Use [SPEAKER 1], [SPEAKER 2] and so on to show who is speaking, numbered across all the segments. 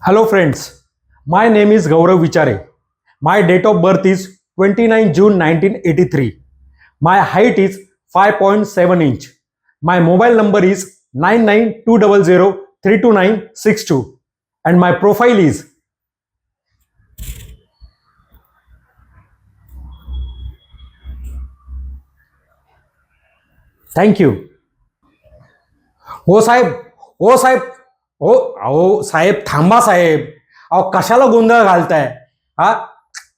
[SPEAKER 1] Hello friends, my name is Gaurav Vichare. My date of birth is 29 June 1983. My height is 5.7 inch. My mobile number is 9920032962 and my profile is thank you. हो साहेब, हो साहेब, हो अहो साहेब थांबा साहेब. अहो कशाला गोंधळ घालताय? हा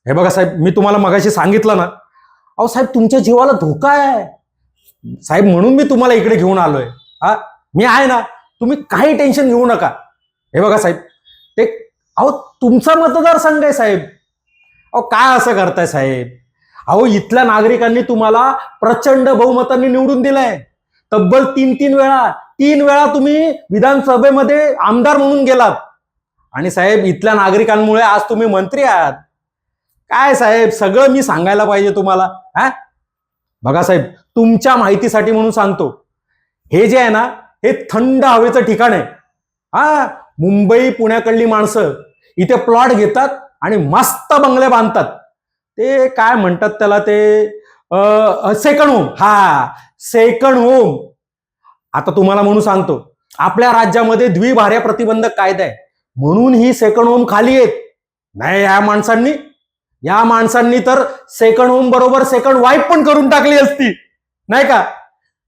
[SPEAKER 1] हे बघा साहेब, मी तुम्हाला मगाशी सांगितलं ना. अहो साहेब तुमच्या जीवाला धोका आहे साहेब, म्हणून मी तुम्हाला इकडे घेऊन आलोय. हा मी आहे ना, तुम्ही काही टेन्शन घेऊ नका. हे बघा साहेब, ते अहो तुमचा मतदारसंघ आहे साहेब. अहो काय असं करताय साहेब? अहो इथल्या नागरिकांनी तुम्हाला प्रचंड बहुमतांनी निवडून दिलंय. तब्बल तीन वेळा तुम्ही विधानसभेमध्ये आमदार म्हणून गेलात आणि साहेब इथल्या नागरिकांमुळे आज तुम्ही मंत्री आहात. काय साहेब सगळं मी सांगायला पाहिजे तुम्हाला? हा बघा साहेब, तुमच्या माहितीसाठी म्हणून सांगतो, हे जे आहे ना, हे थंड हवेचं ठिकाण आहे. हा मुंबई पुण्याकडली माणसं इथे प्लॉट घेतात आणि मस्त बंगले बांधतात. ते काय म्हणतात त्याला, ते सेकंड होम. हा सेकंड होम. आता तुम्हाला म्हणून सांगतो, आपल्या राज्यामध्ये द्विभार्या प्रतिबंधक कायदा आहे, म्हणून ही सेकंड होम खाली आहेत. नाही या माणसांनी तर सेकंड होम बरोबर सेकंड वाईफ पण करून टाकली असती, नाही का?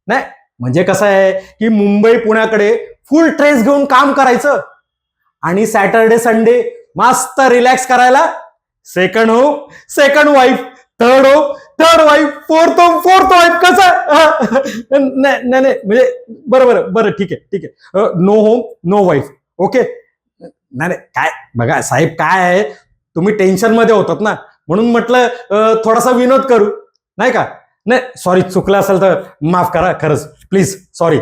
[SPEAKER 1] नाही म्हणजे कसं आहे की मुंबई पुण्याकडे फुल ट्रेस घेऊन काम करायचं आणि सॅटरडे संडे मस्त रिलॅक्स करायला second home, second wife, third home, third wife, fourth wife. कसं नाही म्हणजे बरं ठीक आहे. No home no wife. Okay. नाही काय बघा साहेब, काय आहे, तुम्ही टेन्शन मध्ये होतात ना, म्हणून म्हटलं थोडासा विनोद करू, नाही का? नाही सॉरी, चुकलं असेल तर माफ करा, खरंच प्लीज सॉरी.